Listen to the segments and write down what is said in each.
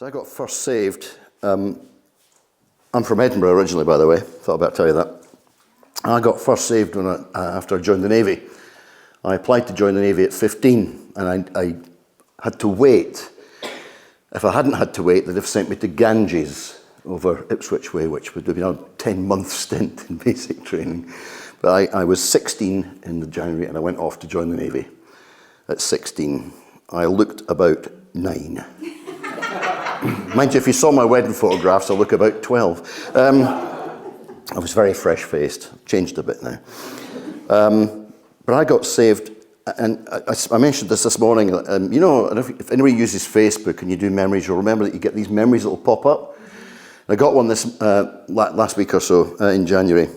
So I got first saved. I'm from Edinburgh originally, by the way. Thought I'd better tell you that. I got first saved after I joined the Navy. I applied to join the Navy at 15, and I had to wait. If I hadn't had to wait, they'd have sent me to Ganges over Ipswich Way, which would have been a 10-month stint in basic training. But I was 16 in January, and I went off to join the Navy at 16. I looked about 9. Mind you, if you saw my wedding photographs, I look about 12. I was very fresh-faced, changed a bit now. But I got saved, and I mentioned this morning. You know, if anybody uses Facebook and you do memories, you'll remember that you get these memories that will pop up. I got one this last week or so in January,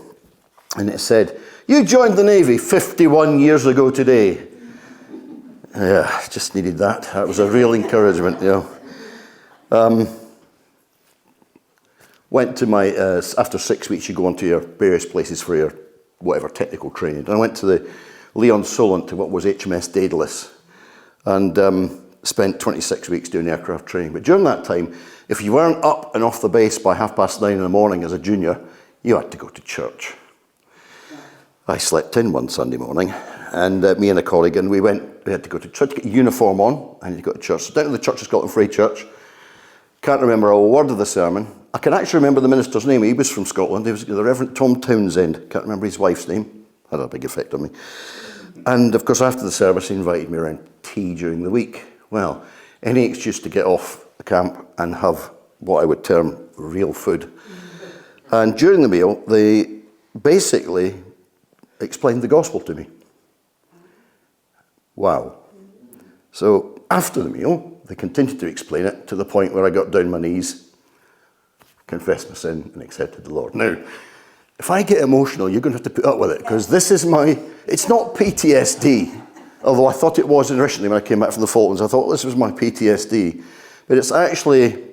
and it said, "You joined the Navy 51 years ago today." Yeah, just needed that. That was a real encouragement, you know. Went to my, after 6 weeks you go on to your various places for your whatever technical training. And I went to the Leon Solent to what was HMS Daedalus, and spent 26 weeks doing aircraft training. But during that time, if you weren't up and off the base by 9:30 in the morning as a junior, you had to go to church. I slept in one Sunday morning, and me and a colleague, and we had to go to church, get a uniform on, and you go to church. So down to the Church of Scotland Free Church. Can't remember a word of the sermon. I can actually remember the minister's name. He was from Scotland. He was the Reverend Tom Townsend. Can't remember his wife's name. Had a big effect on me. And of course, after the service, he invited me around tea during the week. Well, any excuse to get off the camp and have what I would term real food. And during the meal, they basically explained the gospel to me. Wow. So after the meal, they continued to explain it to the point where I got down my knees, confessed my sin, and accepted the Lord. Now, if I get emotional, you're going to have to put up with it, because this is it's not PTSD, although I thought it was initially when I came back from the Falklands. I thought this was my PTSD, but it's actually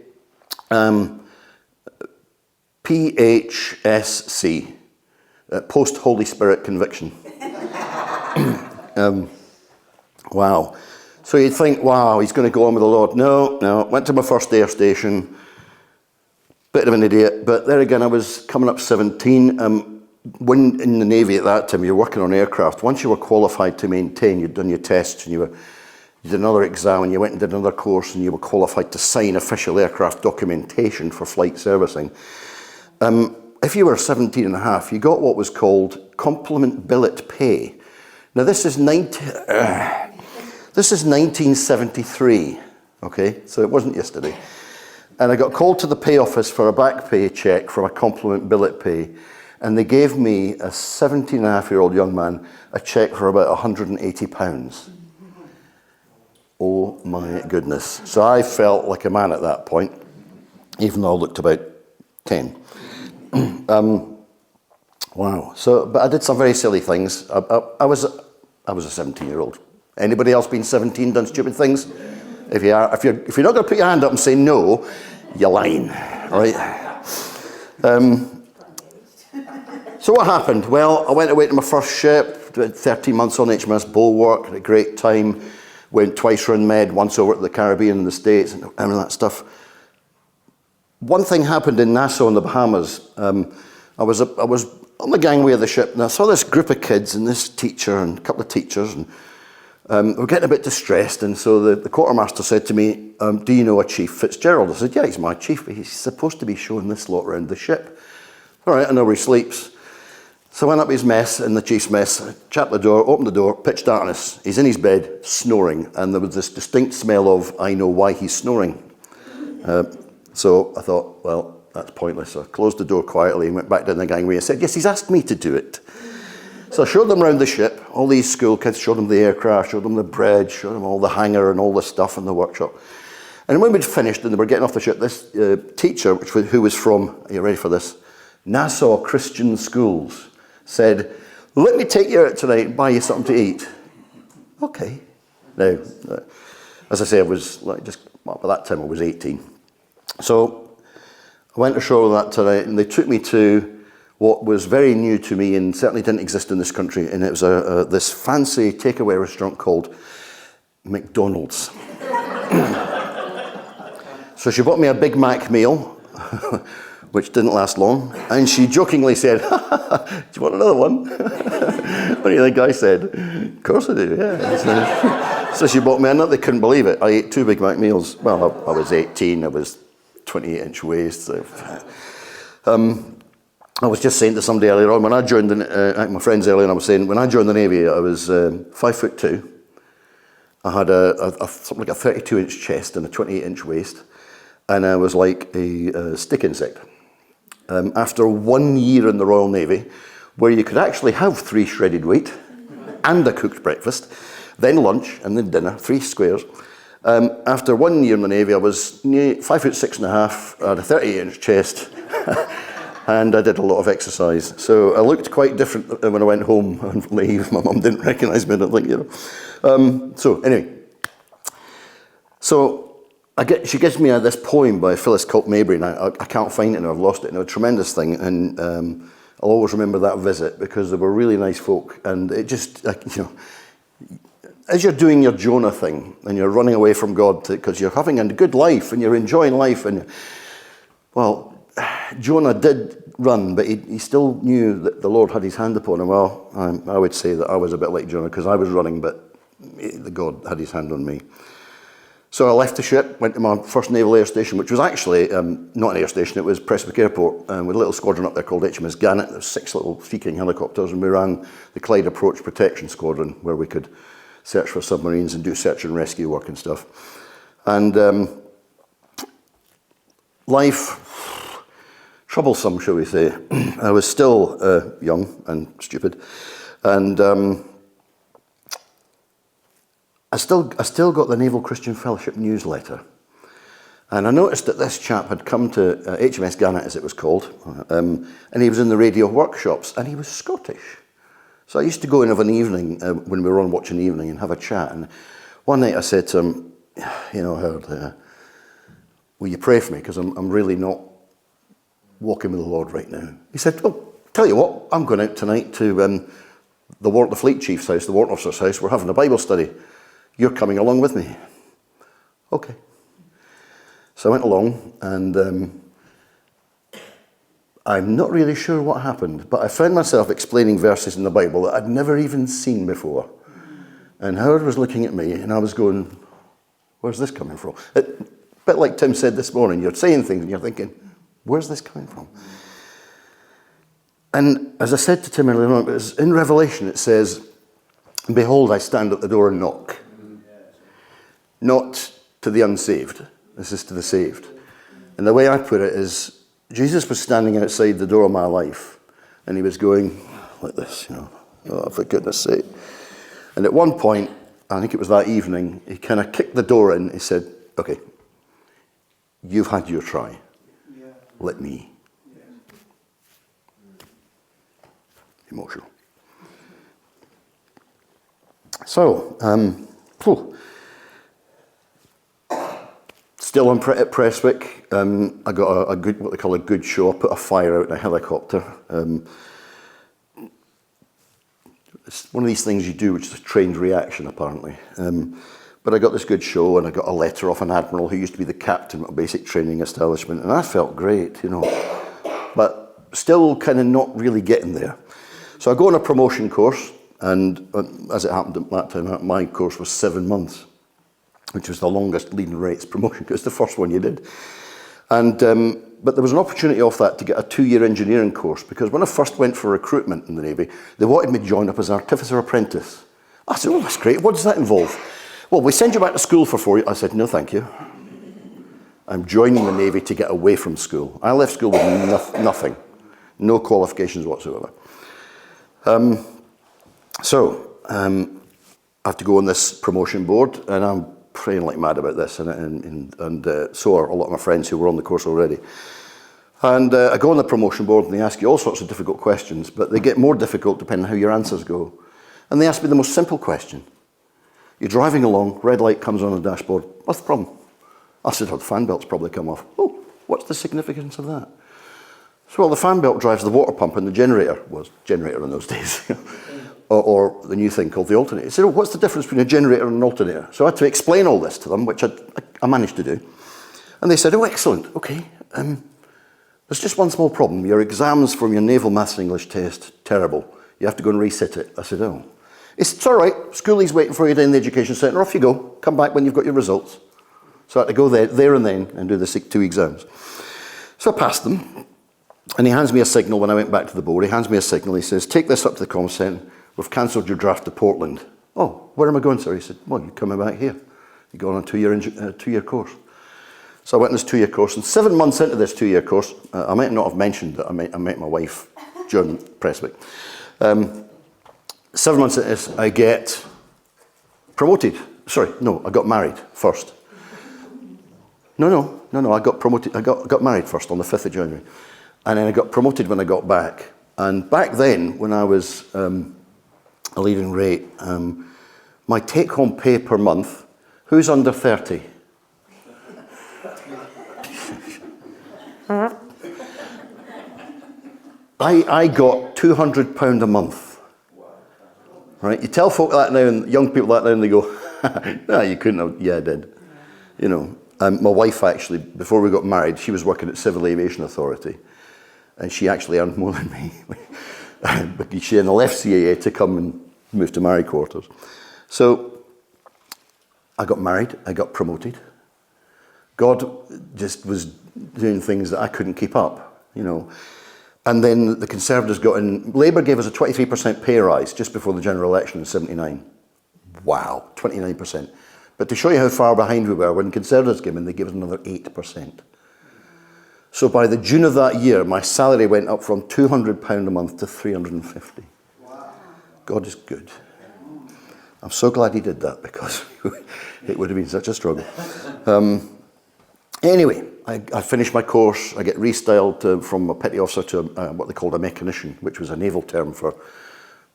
PHSC, Post-Holy Spirit Conviction. Wow. So you'd think, wow, he's going to go on with the Lord. No. Went to my first air station. Bit of an idiot. But there again, I was coming up 17. When in the Navy at that time, you're working on aircraft. Once you were qualified to maintain, you'd done your tests, and you did another exam, and you went and did another course, and you were qualified to sign official aircraft documentation for flight servicing. If you were 17 and a half, you got what was called complement billet pay. Now, this is 1973, okay? So it wasn't yesterday. And I got called to the pay office for a back pay check for my complement billet pay, and they gave me, a 17-and-a-half-year-old young man, a check for about £180. Oh my goodness. So I felt like a man at that point, even though I looked about 10. Wow. So, but I did some very silly things. I was a 17-year-old. Anybody else been 17, done stupid things? If you're not going to put your hand up and say no, you're lying, right? So what happened? Well, I went away to my first ship, did 13 months on HMS Bulwark, had a great time. Went twice around Med, once over to the Caribbean and the States, and all that stuff. One thing happened in Nassau in the Bahamas. I was on the gangway of the ship, and I saw this group of kids and this teacher and a couple of teachers, and we're getting a bit distressed. And so the quartermaster said to me, "Do you know a Chief Fitzgerald?" I said, "Yeah, he's my chief, but he's supposed to be showing this lot around the ship." "All right, I know where he sleeps." So I went up his mess, in the chief's mess, chapped the door, opened the door, pitch darkness. He's in his bed, snoring, and there was this distinct smell of, I know why he's snoring. So I thought, well, that's pointless. So I closed the door quietly and went back down the gangway and said, "Yes, he's asked me to do it." So I showed them around the ship, all these school kids, showed them the aircraft, showed them the bridge, showed them all the hangar and all the stuff in the workshop. And when we'd finished and they were getting off the ship, this teacher, who was from, are you ready for this? Nassau Christian Schools, said, "Let me take you out tonight and buy you something to eat." Okay. Now, as I say, I was by that time I was 18. So I went ashore that tonight, and they took me to what was very new to me and certainly didn't exist in this country, and it was this fancy takeaway restaurant called McDonald's. So she bought me a Big Mac meal, which didn't last long, and she jokingly said, "Do you want another one?" What do you think I said? "Of course I do, yeah." So she bought me another. They couldn't believe it. I ate 2 Big Mac meals. Well, I was 18, I was 28-inch waist. So. I was just saying to somebody earlier on, when I joined, my friends earlier on, I was saying, when I joined the Navy, I was 5'2". I had something like a 32-inch chest and a 28-inch waist, and I was like a stick insect. After 1 year in the Royal Navy, where you could actually have 3 shredded wheat and a cooked breakfast, then lunch and then dinner, 3 squares. After 1 year in the Navy, I was 5'6.5", I had a 38-inch chest, and I did a lot of exercise. So I looked quite different when I went home on leave. My mum didn't recognise me, I don't think, you know. So anyway, she gives me this poem by Phyllis Colt Mabry, and I can't find it now, I've lost it, and a tremendous thing, and I'll always remember that visit because they were really nice folk, and it just, you know, as you're doing your Jonah thing, and you're running away from God because you're having a good life, and you're enjoying life, and, well, Jonah did run, but he still knew that the Lord had his hand upon him. Well, I would say that I was a bit like Jonah, because I was running, but God had his hand on me. So I left the ship, went to my first naval air station, which was actually not an air station, it was Prestwick Airport, with a little squadron up there called HMS Gannet. There were 6 little Sea King helicopters, and we ran the Clyde Approach Protection Squadron, where we could search for submarines and do search and rescue work and stuff. And life, troublesome, shall we say. I was still young and stupid, and I still got the Naval Christian Fellowship newsletter, and I noticed that this chap had come to HMS Gannet, as it was called, and he was in the radio workshops, and he was Scottish. So I used to go in of an evening when we were on watch in the evening and have a chat. And one night I said to him, "You know, Howard, will you pray for me, because I'm really not walking with the Lord right now." He said, "Well, tell you what, I'm going out tonight to the Fleet Chief's house, the Warrant Officer's house. We're having a Bible study. You're coming along with me." Okay. So I went along, and I'm not really sure what happened, but I found myself explaining verses in the Bible that I'd never even seen before. And Howard was looking at me, and I was going, "Where's this coming from?" A bit like Tim said this morning, you're saying things and you're thinking, where's this coming from? And as I said to Tim earlier on, in Revelation it says, "Behold, I stand at the door and knock." Not to the unsaved, this is to the saved. And the way I put it is, Jesus was standing outside the door of my life, and he was going like this, you know, "Oh, for goodness sake." And at one point, I think it was that evening, he kind of kicked the door in. He said, "Okay, you've had your try. Let me." Emotional. So, still at Prestwick, I got a good, what they call a good show. I put a fire out in a helicopter. It's one of these things you do, which is a trained reaction, apparently. But I got this good show, and I got a letter off an admiral who used to be the captain of a basic training establishment, and I felt great, you know, but still kind of not really getting there. So I go on a promotion course, and as it happened at that time, my course was 7 months, which was the longest leading rates promotion. It was the first one you did. And but there was an opportunity off that to get a 2-year engineering course, because when I first went for recruitment in the Navy, they wanted me to join up as an artificer apprentice. I said, "Oh, that's great. What does that involve?" "Well, we send you back to school for 4 years. I said, "No, thank you. I'm joining the Navy to get away from school." I left school with nothing, no qualifications whatsoever. I have to go on this promotion board, and I'm praying like mad about this, and so are a lot of my friends who were on the course already. And I go on the promotion board, and they ask you all sorts of difficult questions, but they get more difficult depending on how your answers go. And they asked me the most simple question. You're driving along, red light comes on the dashboard. "What's the problem?" I said, "Oh, the fan belt's probably come off." "Oh, what's the significance of that?" So, "Well, the fan belt drives the water pump, and the generator," was generator in those days, or the new thing called the alternator. He said, "Oh, what's the difference between a generator and an alternator?" So I had to explain all this to them, which I managed to do. And they said, oh, excellent, okay. There's just one small problem. Your exams from your naval maths and English test, terrible. You have to go and resit it. I said, oh. It's all right. Schoolie's waiting for you in the education centre. Off you go. Come back when you've got your results. So I had to go there and then and do the 2 exams. So I passed them. And he hands me a signal when I went back to the board. He hands me a signal. He says, take this up to the comm centre. We've cancelled your draft to Portland. Oh, where am I going, sir? He said, well, you're coming back here. You're going on a 2-year course. So I went on this 2-year course. And 7 months into this 2-year course, I might not have mentioned that I met my wife during press week. 7 months into this, I get promoted. Sorry, no, I got married first. No, I got promoted. I got married first on the 5th of January. And then I got promoted when I got back. And back then, when I was a leading rate, my take-home pay per month, who's under 30? I got £200 a month. Right? You tell folk that now, and young people that now, and they go, no, you couldn't have. Yeah, I did. You know, my wife actually, before we got married, she was working at Civil Aviation Authority, and she actually earned more than me. But she then left CAA to come and move to married quarters. So I got married, I got promoted. God just was doing things that I couldn't keep up, you know. And then the Conservatives got in. Labour gave us a 23% pay rise just before the general election in 79. Wow, 29%. But to show you how far behind we were, when Conservatives came in, they gave us another 8%. So by the June of that year, my salary went up from £200 a month to £350. Wow. God is good. I'm so glad he did that, because it would have been such a struggle. Anyway, I finished my course. I get restyled from a petty officer to what they called a mechanician, which was a naval term for,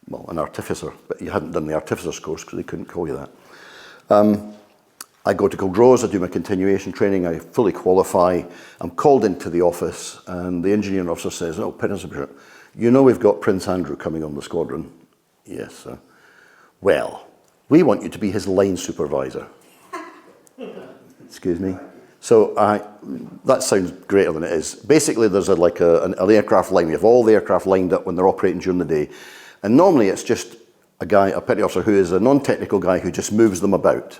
well, an artificer. But you hadn't done the artificer's course because they couldn't call you that. I go to Culdrose, I do my continuation training, I fully qualify. I'm called into the office, and the engineering officer says, oh, Peninsula, you know we've got Prince Andrew coming on the squadron? Yes, sir. Well, we want you to be his line supervisor. Excuse me? So that sounds greater than it is. Basically, there's an aircraft line. We have all the aircraft lined up when they're operating during the day. And normally it's just a petty officer who is a non-technical guy who just moves them about.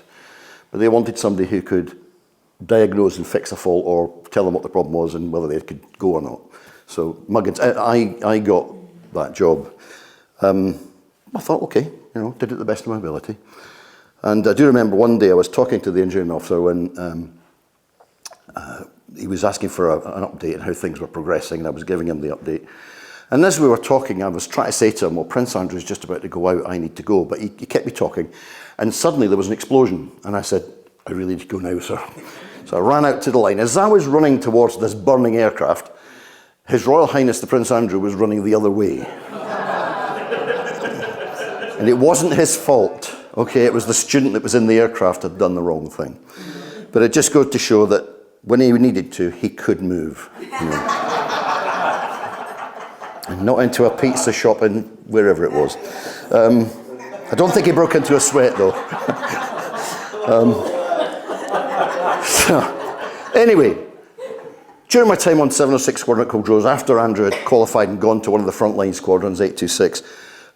But they wanted somebody who could diagnose and fix a fault or tell them what the problem was and whether they could go or not. So Muggins, I got that job. I thought, okay, did it the best of my ability. And I do remember one day I was talking to the engineering officer when he was asking for an update on how things were progressing, and I was giving him the update. And as we were talking, I was trying to say to him, well, Prince Andrew's just about to go out, I need to go. But he kept me talking. And suddenly there was an explosion. And I said, I really need to go now, sir. So I ran out to the line. As I was running towards this burning aircraft, His Royal Highness the Prince Andrew was running the other way. And it wasn't his fault, okay? It was the student that was in the aircraft had done the wrong thing. But it just goes to show that when he needed to, he could move. And not into a pizza shop in wherever it was. I don't think he broke into a sweat, though. Anyway, during my time on 706 Squadron at Culdrose, after Andrew had qualified and gone to one of the frontline squadrons, 826,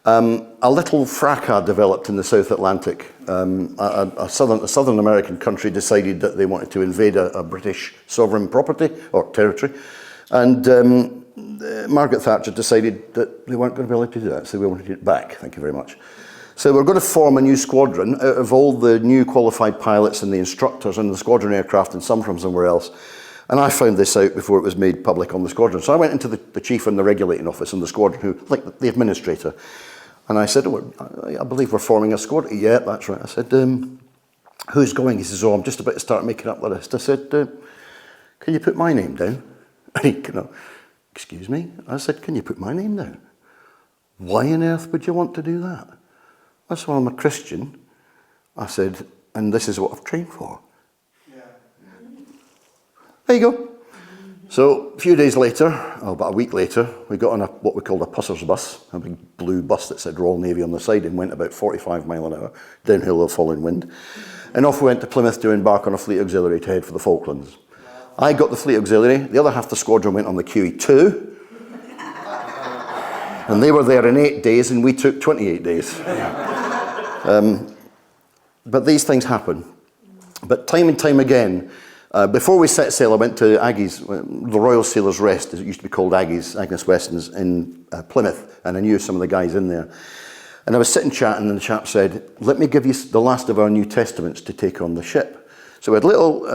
a little fracas developed in the South Atlantic. A southern American country decided that they wanted to invade a British sovereign property or territory. And Margaret Thatcher decided that they weren't going to be able to do that, so we wanted it back. Thank you very much. So we're going to form a new squadron out of all the new qualified pilots and the instructors and the squadron aircraft and some from somewhere else. And I found this out before it was made public on the squadron. So I went into the chief in the regulating office in the squadron, who, like the administrator, and I said, oh, I believe we're forming a squadron. Yeah, that's right. I said, who's going? He says, oh, I'm just about to start making up the list. I said, can you put my name down? And he excuse me? I said, can you put my name down? Why on earth would you want to do that? I said, well, I'm a Christian. I said, and this is what I've trained for. Yeah. There you go. So a few days later, about a week later, we got on what we called a pusser's bus, a big blue bus that said Royal Navy on the side and went about 45 mile an hour, downhill of falling wind. And off we went to Plymouth to embark on a fleet auxiliary to head for the Falklands. I got the Fleet Auxiliary. The other half of the squadron went on the QE2. And they were there in 8 days, and we took 28 days. But these things happen. But time and time again, before we set sail, I went to Aggie's, the Royal Sailors' Rest, as it used to be called, Aggie's, Agnes Weston's in Plymouth, and I knew some of the guys in there. And I was sitting chatting, and the chap said, "Let me give you the last of our New Testaments to take on the ship." So we had little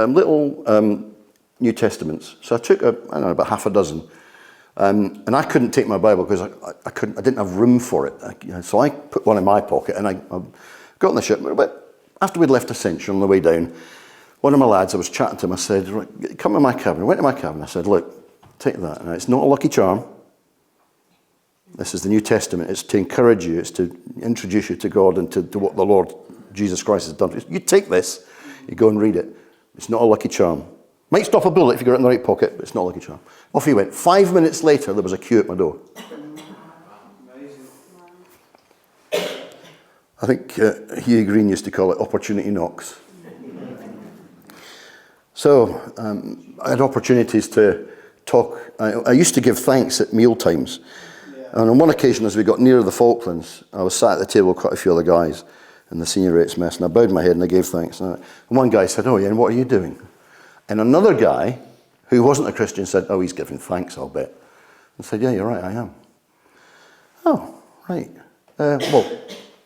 New Testaments. So I took, I don't know, about half a dozen. And I couldn't take my Bible because I didn't have room for it. So I put one in my pocket, and I got on the ship. But after we'd left Ascension on the way down, one of my lads, I was chatting to him, I said, "Right, come to my cabin." I went to my cabin, I said, "Look, take that. Now, it's not a lucky charm. This is the New Testament. It's to encourage you. It's to introduce you to God and to what the Lord Jesus Christ has done. You take this, you go and read it. It's not a lucky charm. Might stop a bullet if you got it in the right pocket, but it's not a lucky charm." Off he went. 5 minutes later, there was a queue at my door. I think Hugh Green used to call it opportunity knocks. So I had opportunities to talk. I used to give thanks at meal times. And on one occasion, as we got near the Falklands, I was sat at the table with quite a few other guys in the senior rates mess, and I bowed my head and I gave thanks. And one guy said, "Oh, yeah, and what are you doing?" And another guy, who wasn't a Christian, said, "Oh, he's giving thanks, I'll bet." I said, "Yeah, you're right, I am." "Oh, right. Well,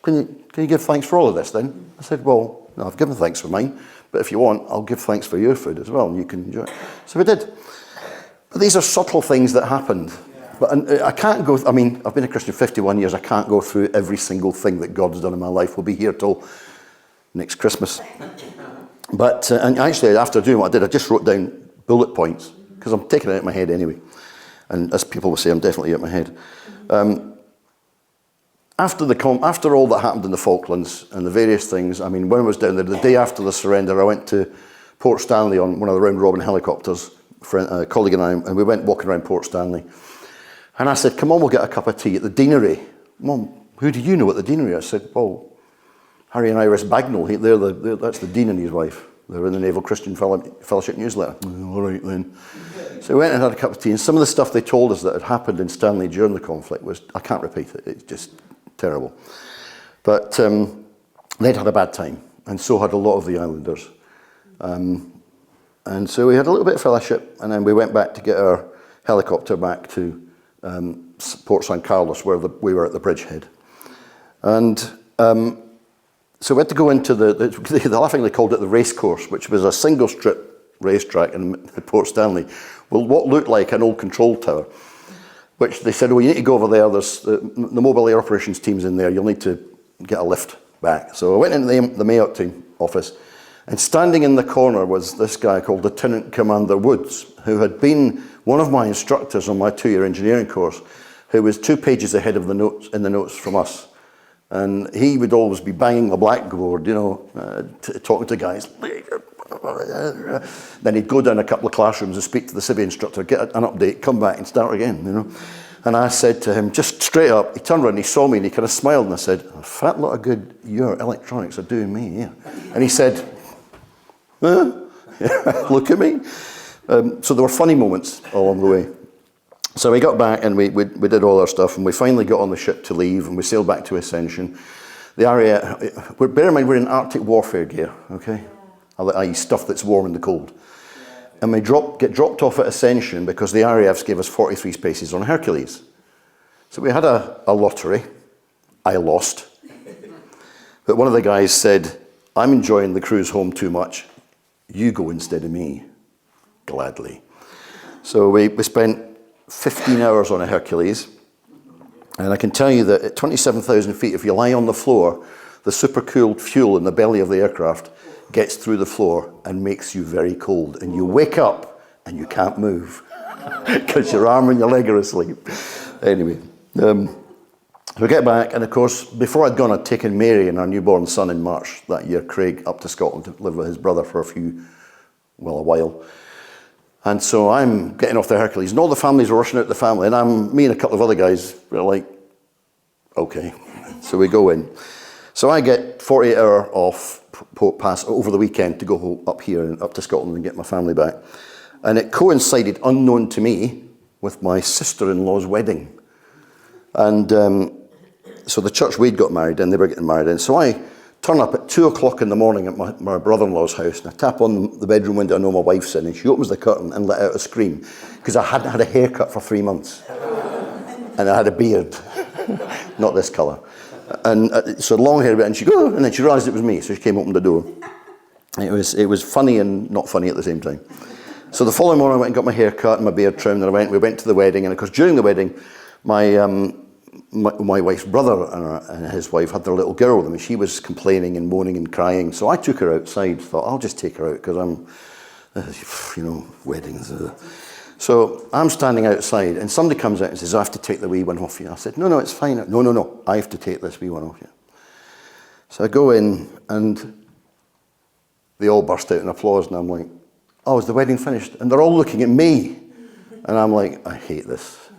can you give thanks for all of this then?" I said, "Well, no, I've given thanks for mine, but if you want, I'll give thanks for your food as well, and you can enjoy it." So we did. But these are subtle things that happened. But I can't go, I've been a Christian 51 years, I can't go through every single thing that God's done in my life. We'll be here till next Christmas. But, and actually, after doing what I did, I just wrote down bullet points, because I'm taking it out of my head anyway. And as people will say, I'm definitely out of my head. After all that happened in the Falklands and the various things, when I was down there, the day after the surrender, I went to Port Stanley on one of the round robin helicopters, a colleague and I, and we went walking around Port Stanley. And I said, "Come on, we'll get a cup of tea at the Deanery." "Mum, who do you know at the Deanery?" I said, "Well, Harry and Iris Bagnall, that's the Dean and his wife. They're in the Naval Christian Fellowship newsletter." "All right then." So we went and had a cup of tea, and some of the stuff they told us that had happened in Stanley during the conflict was, I can't repeat it, it's just terrible. But they'd had a bad time, and so had a lot of the islanders. And so we had a little bit of fellowship, and then we went back to get our helicopter back to Port San Carlos, where we were at the bridgehead. And so we had to go into they laughingly called it the race course, which was a single strip racetrack in Port Stanley, with what looked like an old control tower, which they said, "Oh, you need to go over there, there's the mobile air operations team's in there, you'll need to get a lift back." So I went into the Mayotte team office, and standing in the corner was this guy called Lieutenant Commander Woods, who had been one of my instructors on my 2-year engineering course, who was 2 pages ahead of the notes from us. And he would always be banging the blackboard, talking to guys. Then he'd go down a couple of classrooms and speak to the civvy instructor, get an update, come back and start again, And I said to him, just straight up, he turned around and he saw me and he kind of smiled, and I said, "A fat lot of good your electronics are doing me here." And he said, "Look at me." So there were funny moments along the way. So we got back and we did all our stuff, and we finally got on the ship to leave, and we sailed back to Ascension. The area, bear in mind, we're in Arctic warfare gear, okay? I.e. stuff that's warm in the cold. And we get dropped off at Ascension because the RAFs gave us 43 spaces on Hercules. So we had a lottery. I lost. But one of the guys said, "I'm enjoying the cruise home too much. You go instead of me." Gladly. So we spent 15 hours on a Hercules. And I can tell you that at 27,000 feet, if you lie on the floor, the supercooled fuel in the belly of the aircraft gets through the floor and makes you very cold. And you wake up and you can't move because your arm and your leg are asleep. Anyway, we get back, and of course, before I'd gone, I'd taken Mary and our newborn son in March that year, Craig, up to Scotland to live with his brother for a while. And so I'm getting off the Hercules, and all the families are rushing out the family, and me and a couple of other guys were like, okay. So we go in. So I get 48-hour off Port Pass over the weekend to go up here and up to Scotland and get my family back. And it coincided, unknown to me, with my sister-in-law's wedding. And so the church we'd got married in, they were getting married in. So I turn up at 2 o'clock in the morning at my brother-in-law's house, and I tap on the bedroom window. I know my wife's in, and she opens the curtain and let out a scream, because I hadn't had a haircut for 3 months. And I had a beard, not this colour. And so long hair, and she goes, and then she realised it was me, so she came, opened the door. It was funny and not funny at the same time. So the following morning I went and got my hair cut and my beard trimmed, and we went to the wedding. And of course during the wedding, my wife's brother and his wife had their little girl with them, and she was complaining and moaning and crying. So I took her outside, thought I'll just take her out because I'm, weddings. So I'm standing outside, and somebody comes out and says, I have to take the wee one off you. I said, no, it's fine. No, I have to take this wee one off you. So I go in, and they all burst out in applause, and I'm like, oh, is the wedding finished? And they're all looking at me. And I'm like, I hate this.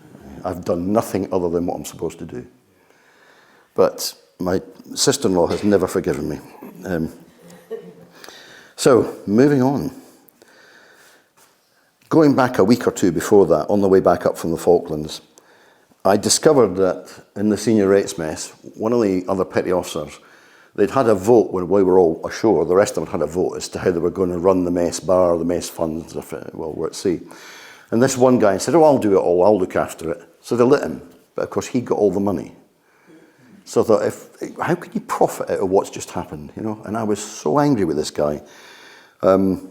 I've done nothing other than what I'm supposed to do. But my sister-in-law has never forgiven me. So, moving on. Going back a week or two before that, on the way back up from the Falklands, I discovered that in the senior rates mess, one of the other petty officers, they'd had a vote when we were all ashore. The rest of them had a vote as to how they were going to run the mess bar, the mess funds, while we're at sea. And this one guy said, I'll do it all, I'll look after it. So they let him. But of course, he got all the money. So I thought, how can you profit out of what's just happened, And I was so angry with this guy. So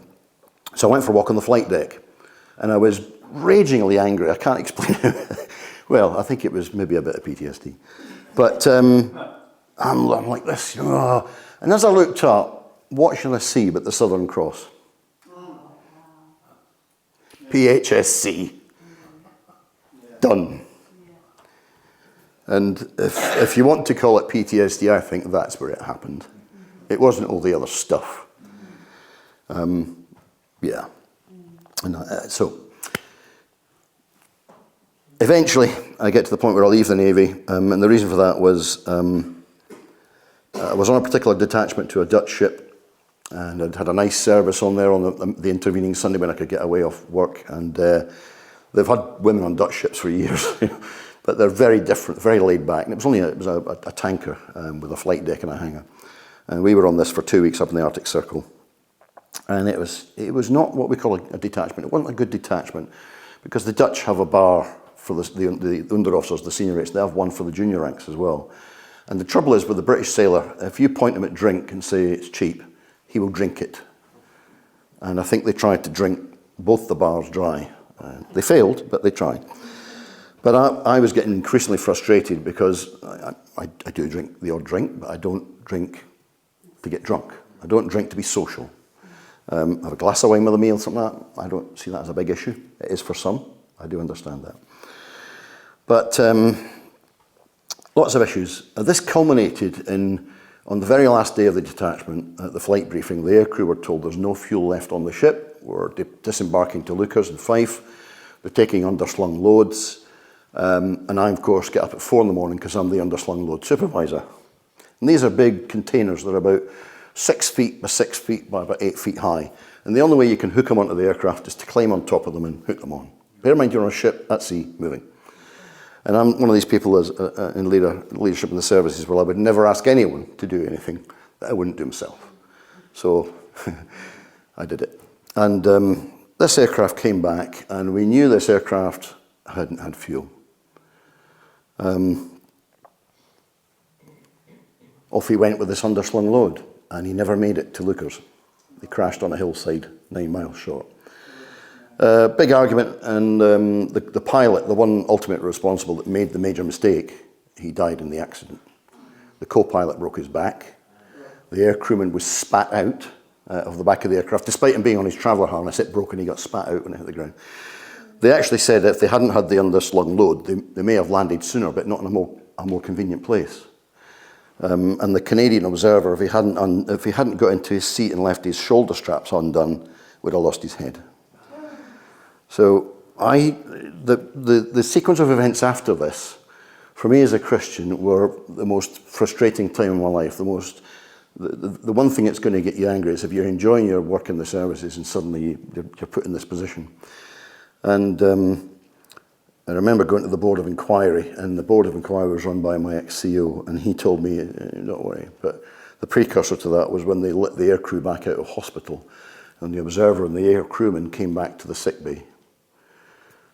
I went for a walk on the flight deck. And I was ragingly angry. I can't explain it. Well, I think it was maybe a bit of PTSD. But I'm like this, And as I looked up, what shall I see but the Southern Cross? PHSC. Done. And if you want to call it PTSD, I think that's where it happened. It wasn't all the other stuff. Yeah. And so, eventually, I get to the point where I leave the Navy, and the reason for that was I was on a particular detachment to a Dutch ship, and I'd had a nice service on there on the intervening Sunday when I could get away off work. And they've had women on Dutch ships for years, but they're very different, very laid back. And it was a tanker with a flight deck and a hangar, and we were on this for 2 weeks up in the Arctic Circle. And it was not what we call a detachment. It wasn't a good detachment, because the Dutch have a bar for the under officers, the senior rates. They have one for the junior ranks as well. And the trouble is with the British sailor, if you point him at drink and say it's cheap, he will drink it. And I think they tried to drink both the bars dry. They failed, but they tried. But I was getting increasingly frustrated, because I do drink the odd drink, but I don't drink to get drunk. I don't drink to be social. Have a glass of wine with a meal, something like that. I don't see that as a big issue. It is for some. I do understand that. But lots of issues. This culminated on the very last day of the detachment, at the flight briefing, the aircrew were told there's no fuel left on the ship. We're disembarking to Lucas and Fife. They're taking underslung loads. And I, of course, get up at 4 in the morning because I'm the underslung load supervisor. And these are big containers. They're about 6 feet by 6 feet by about 8 feet high. And the only way you can hook them onto the aircraft is to climb on top of them and hook them on. Bear in mind you're on a ship at sea, moving. And I'm one of these people in leadership in the services where I would never ask anyone to do anything that I wouldn't do myself. So I did it. And this aircraft came back, and we knew this aircraft hadn't had fuel. Off he went with this underslung load, and he never made it to Lucas. He crashed on a hillside 9 miles short. Big argument, and the pilot, the one ultimate responsible that made the major mistake, he died in the accident. The co-pilot broke his back. The air crewman was spat out of the back of the aircraft. Despite him being on his traveller harness, it broke and he got spat out when it hit the ground. They actually said that if they hadn't had the underslung load, they may have landed sooner, but not in a more convenient place. And the Canadian observer, if he hadn't got into his seat and left his shoulder straps undone, would have lost his head. So the sequence of events after this, for me as a Christian, were the most frustrating time of my life, the most the one thing that's going to get you angry is if you're enjoying your work in the services and suddenly you're put in this position. And I remember going to the Board of Inquiry, and the Board of Inquiry was run by my ex-CEO, and he told me, don't worry, but the precursor to that was when they let the air crew back out of hospital, and the observer and the air crewman came back to the sick bay.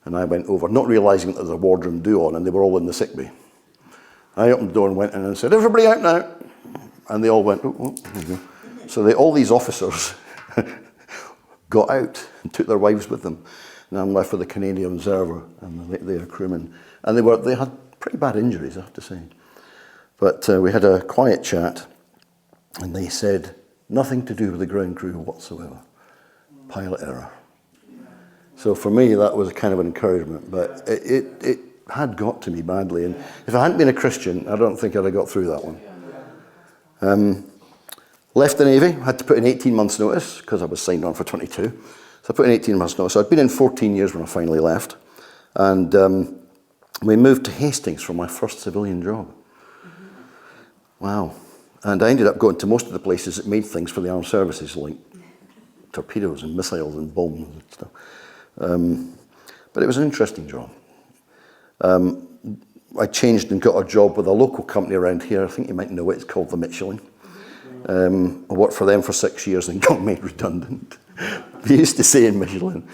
And I went over, not realising that there was a wardroom do on, and they were all in the sick bay. I opened the door and went in and said, everybody out now. And they all went, oh. So all these officers got out and took their wives with them. And I'm left with the Canadian observer and the air crewman. And they had pretty bad injuries, I have to say. But we had a quiet chat, and they said, nothing to do with the ground crew whatsoever. Pilot error. So for me, that was a kind of an encouragement, but it had got to me badly. And if I hadn't been a Christian, I don't think I'd have got through that one. Left the Navy, had to put in 18 months notice because I was signed on for 22. So I put in 18 months notice. So I'd been in 14 years when I finally left. And we moved to Hastings for my first civilian job. Wow. And I ended up going to most of the places that made things for the armed services, like torpedoes and missiles and bombs and stuff. But it was an interesting job. I changed and got a job with a local company around here. I think you might know it. It's called the Michelin. I worked for them for 6 years and got made redundant. They used to say in Michelin,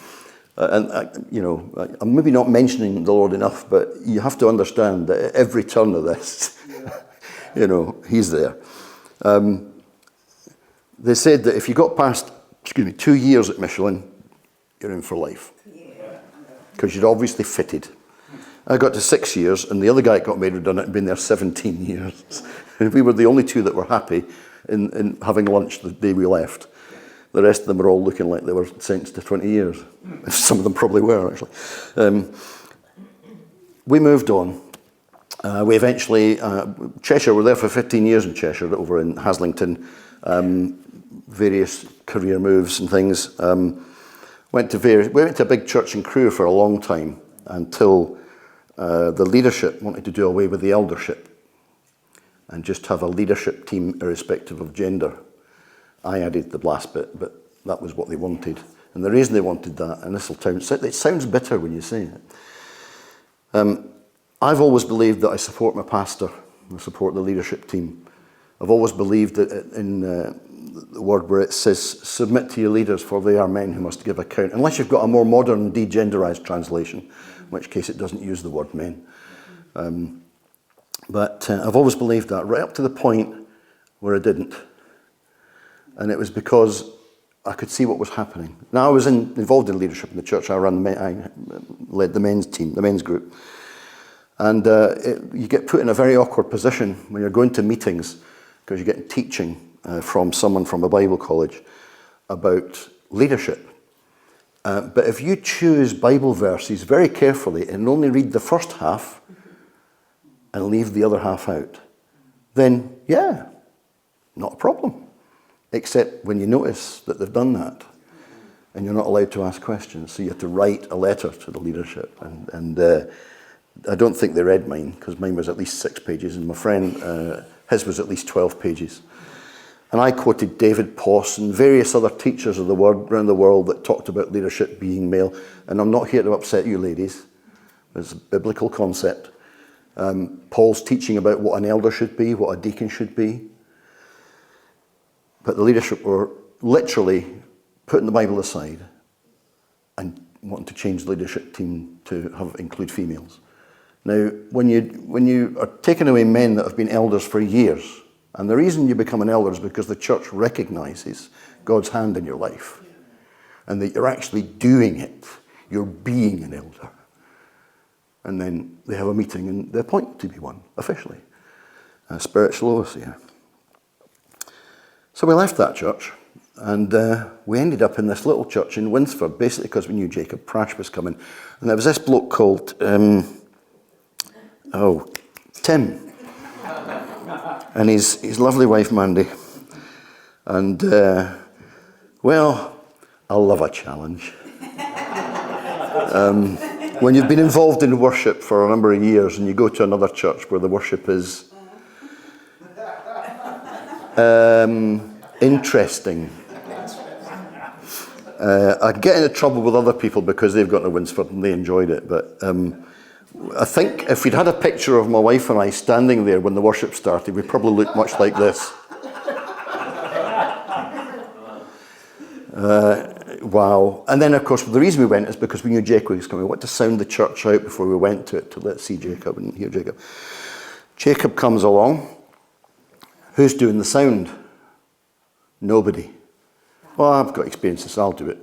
I'm maybe not mentioning the Lord enough, but you have to understand that at every turn of this, He's there. They said that if you got past, 2 years at Michelin, you're in for life. Because you'd obviously fitted. I got to 6 years, and the other guy got made redundant had been there 17 years. And we were the only two that were happy in having lunch the day we left. The rest of them were all looking like they were sentenced to 20 years. Some of them probably were, actually. We moved on. We eventually, Cheshire, we were there for 15 years in Cheshire, over in Haslington. Various career moves and things. We went to a big church in Crewe for a long time until the leadership wanted to do away with the eldership and just have a leadership team irrespective of gender. I added the last bit, but that was what they wanted. And the reason they wanted that, and it sounds bitter when you say it. I've always believed that I support my pastor, I support the leadership team. I've always believed that in the word where it says, submit to your leaders, for they are men who must give account. Unless you've got a more modern, degenderized translation, in which case it doesn't use the word men. But I've always believed that, right up to the point where I didn't. And it was because I could see what was happening. Now I was involved in leadership in the church. I led the men's team, the men's group. And you get put in a very awkward position when you're going to meetings because you're getting teaching from someone from a Bible college about leadership. But if you choose Bible verses very carefully and only read the first half and leave the other half out, then yeah, not a problem. Except when you notice that they've done that and you're not allowed to ask questions. So you have to write a letter to the leadership. And I don't think they read mine because mine was at least 6 pages and my friend, his was at least 12 pages. And I quoted David Poss and various other teachers of the word around the world that talked about leadership being male. And I'm not here to upset you ladies. It's a biblical concept. Paul's teaching about what an elder should be, what a deacon should be. But the leadership were literally putting the Bible aside and wanting to change the leadership team to include females. Now, when you are taking away men that have been elders for years, and the reason you become an elder is because the church recognizes God's hand in your life, and that you're actually doing it, you're being an elder. And then they have a meeting and they appoint to be one, officially, a spiritual overseer. So we left that church, and we ended up in this little church in Winsford, basically because we knew Jacob Prash was coming. And there was this bloke called, Tim. And his lovely wife, Mandy. And, I love a challenge. When you've been involved in worship for a number of years and you go to another church where the worship is Interesting. I get into trouble with other people because they've got to Winsford and they enjoyed it. But I think if we'd had a picture of my wife and I standing there when the worship started, we probably looked much like this. Wow. And then, of course, the reason we went is because we knew Jacob was coming. We wanted to sound the church out before we went to it, to let's see Jacob and hear Jacob. Jacob comes along. Who's doing the sound? Nobody. Well, I've got experience, so I'll do it.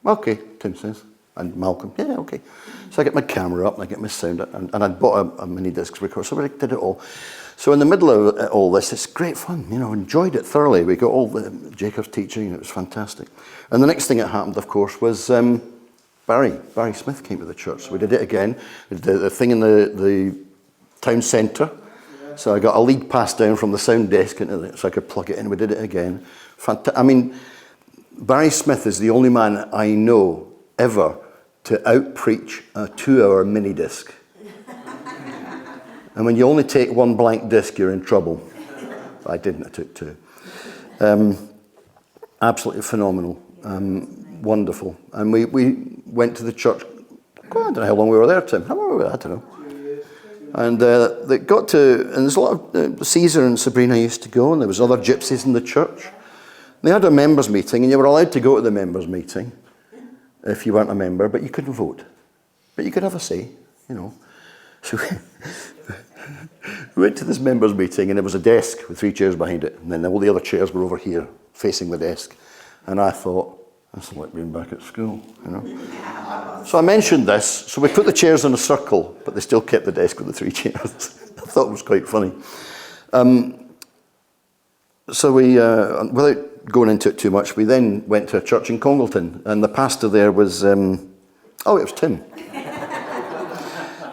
Okay, Tim says. And Malcolm, yeah, okay. So I get my camera up and I get my sound up, and I'd bought a mini disc recorder, so we did it all. So in the middle of all this, it's great fun, enjoyed it thoroughly. We got all the Jacob's teaching, and it was fantastic. And the next thing that happened, of course, was Barry Smith came to the church. So we did it again. We did the thing in the town centre. So I got a lead passed down from the sound desk into it so I could plug it in. We did it again. Barry Smith is the only man I know ever to out-preach a 2-hour mini disc. And when you only take one blank disc, you're in trouble. I didn't, I took 2. Absolutely phenomenal. Wonderful. And we went to the church. I don't know how long we were there, Tim. How long were we there? I don't know. And they got to, and there's a lot of, Caesar and Sabrina used to go, and there was other gypsies in the church. They had a members' meeting, and you were allowed to go to the members' meeting if you weren't a member, but you couldn't vote. But you could have a say, So we went to this members' meeting, and there was a desk with 3 chairs behind it, and then all the other chairs were over here, facing the desk. And I thought, that's like being back at school, So I mentioned this, so we put the chairs in a circle, but they still kept the desk with the 3 chairs. I thought it was quite funny. So we, without going into it too much, we then went to a church in Congleton, and the pastor there was, it was Tim,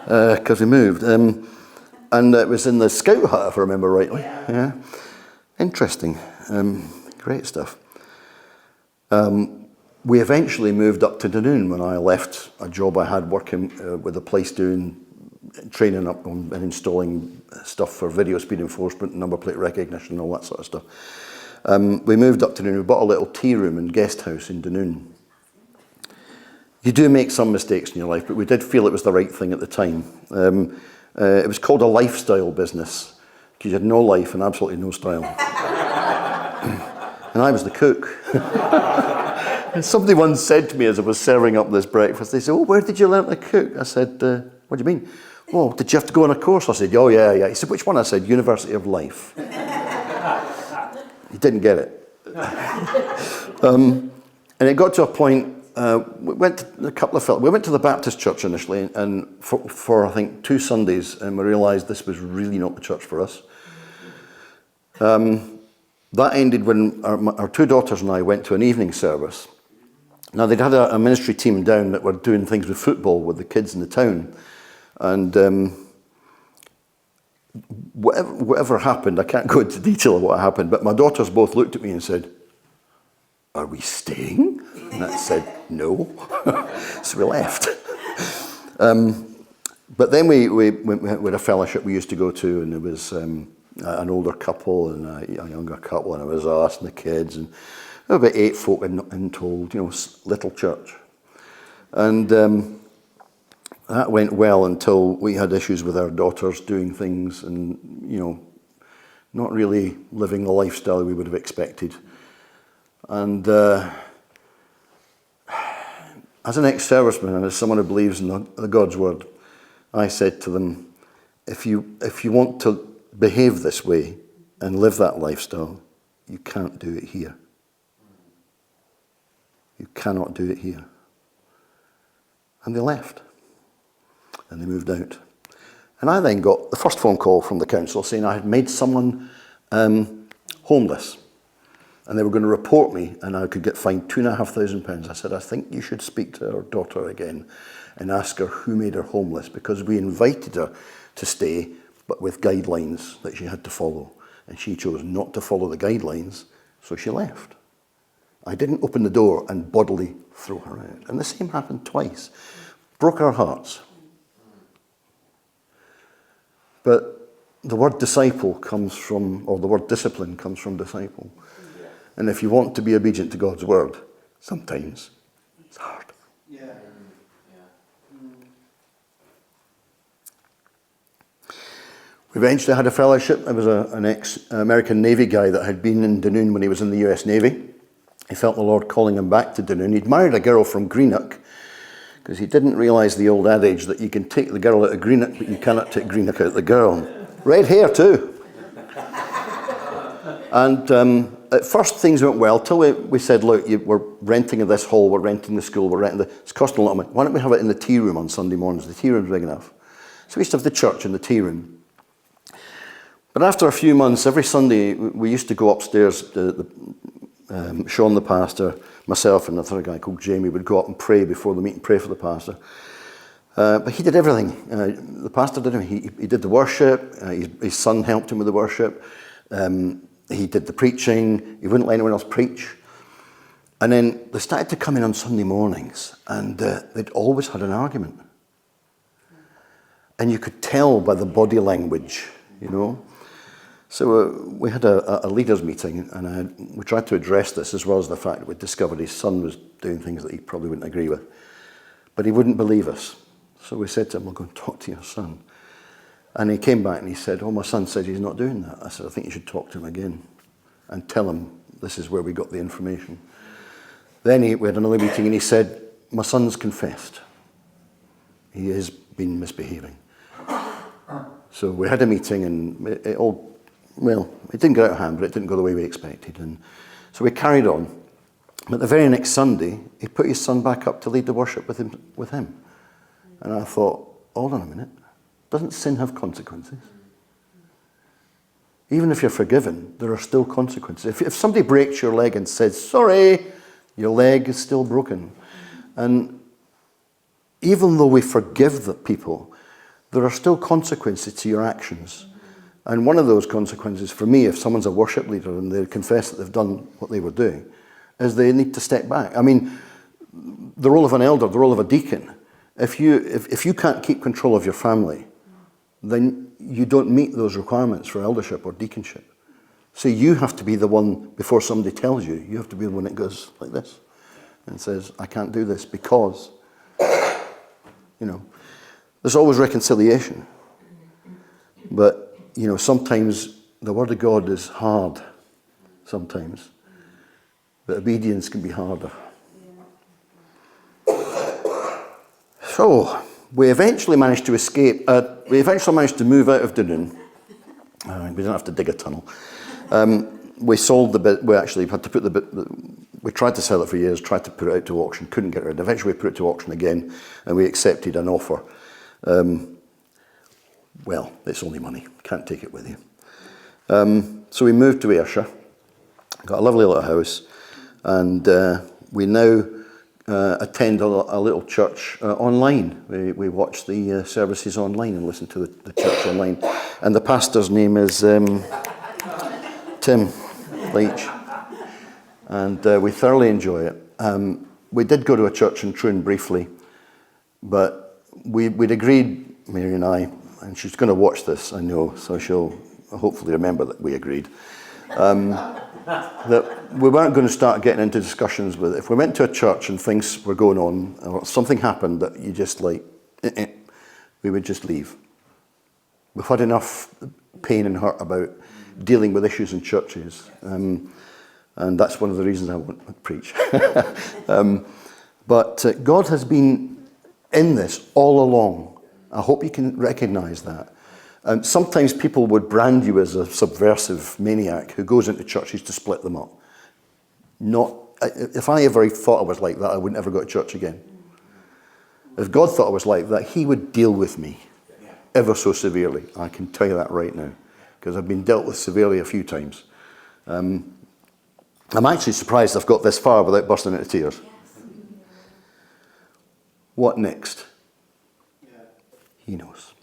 because we moved. And it was in the scout hut, if I remember rightly. Yeah. Interesting. Great stuff. We eventually moved up to Dunoon when I left a job I had working with the police doing training up on and installing stuff for video speed enforcement, number plate recognition, all that sort of stuff. We moved up to Dunoon. We bought a little tea room and guest house in Dunoon. You do make some mistakes in your life, but we did feel it was the right thing at the time. It was called a lifestyle business because you had no life and absolutely no style. And I was the cook. And somebody once said to me as I was serving up this breakfast, they said, where did you learn to cook? I said, what do you mean? Oh, did you have to go on a course? I said, oh, yeah. He said, which one? I said, University of Life. He didn't get it. And it got to a point, we went to the Baptist church initially, and for I think 2 Sundays, and we realised this was really not the church for us. That ended when our 2 daughters and I went to an evening service. Now, they'd had a ministry team down that were doing things with football with the kids in the town. And whatever happened, I can't go into detail of what happened, but my daughters both looked at me and said, are we staying? And I said, no. So we left. But then we had a fellowship we used to go to, and there was an older couple and a younger couple, and it was us and the kids, and there were about 8 folk in total, little church. And that went well until we had issues with our daughters doing things and, not really living the lifestyle we would have expected. And as an ex-serviceman and as someone who believes in the God's word, I said to them, if you want to behave this way and live that lifestyle, you can't do it here. You cannot do it here. And they left. And they moved out. And I then got the first phone call from the council saying I had made someone homeless. And they were going to report me and I could get fined £2,500. I said, I think you should speak to our daughter again and ask her who made her homeless, because we invited her to stay, but with guidelines that she had to follow. And she chose not to follow the guidelines, so she left. I didn't open the door and bodily throw her out. And the same happened twice. Broke our hearts. But the word disciple comes from, or the word discipline comes from disciple. Yeah. And if you want to be obedient to God's word, sometimes it's hard. Yeah. We eventually had a fellowship. There was an ex-American Navy guy that had been in Dunoon when he was in the US Navy. He felt the Lord calling him back to Dunoon. He'd married a girl from Greenock, because he didn't realise the old adage that you can take the girl out of Greenock, but you cannot take Greenock out of the girl. Red hair too. And at first things went well, till we said, look, we're renting this hall, we're renting the school, it's costing a lot of money. Why don't we have it in the tea room on Sunday mornings? The tea room's big enough. So we used to have the church in the tea room. But after a few months, every Sunday, we used to go upstairs, Sean the pastor, myself and another guy called Jamie would go up and pray before the meeting, pray for the pastor. But he did everything. The pastor did everything. He did the worship. His son helped him with the worship. He did the preaching. He wouldn't let anyone else preach. And then they started to come in on Sunday mornings, and they'd always had an argument. And you could tell by the body language, you know. So we had a leaders meeting, and we tried to address this, as well as the fact that we discovered his son was doing things that he probably wouldn't agree with. But he wouldn't believe us. So we said to him, we'll go and talk to your son. And he came back and he said, my son said he's not doing that. I said, I think you should talk to him again and tell him this is where we got the information. Then we had another meeting, and he said, my son's confessed. He has been misbehaving. So we had a meeting, and it didn't get out of hand, but it didn't go the way we expected. And so we carried on. But the very next Sunday, he put his son back up to lead the worship with him. And I thought, hold on a minute. Doesn't sin have consequences? Even if you're forgiven, there are still consequences. If somebody breaks your leg and says, sorry, your leg is still broken. And even though we forgive the people, there are still consequences to your actions. And one of those consequences for me, if someone's a worship leader and they confess that they've done what they were doing, is they need to step back. I mean, the role of an elder, the role of a deacon, if you can't keep control of your family, then you don't meet those requirements for eldership or deaconship. So you have to be the one, before somebody tells you, you have to be the one that goes like this and says, I can't do this because, there's always reconciliation. But sometimes the word of God is hard, sometimes. But obedience can be harder. So, we eventually managed to escape. We eventually managed to move out of Dunoon. We didn't have to dig a tunnel. We sold the bit. We actually had to put the bit. We tried to sell it for years, tried to put it out to auction, couldn't get rid. Eventually we put it to auction again, and we accepted an offer. Well, it's only money. Can't take it with you. So we moved to Ayrshire, got a lovely little house, and we now attend a little church online. We watch the services online and listen to the church online. And the pastor's name is Tim Leach. And we thoroughly enjoy it. We did go to a church in Troon briefly, but we'd agreed, Mary and I, and she's going to watch this, I know, so she'll hopefully remember that we agreed, that we weren't going to start getting into discussions with it. If we went to a church and things were going on, or something happened that you just we would just leave. We've had enough pain and hurt about dealing with issues in churches, and that's one of the reasons I won't preach. But God has been in this all along. I hope you can recognise that. Sometimes people would brand you as a subversive maniac who goes into churches to split them up. If I ever thought I was like that, I would never go to church again. If God thought I was like that, he would deal with me ever so severely. I can tell you that right now, because I've been dealt with severely a few times. I'm actually surprised I've got this far without bursting into tears. What next? He knows.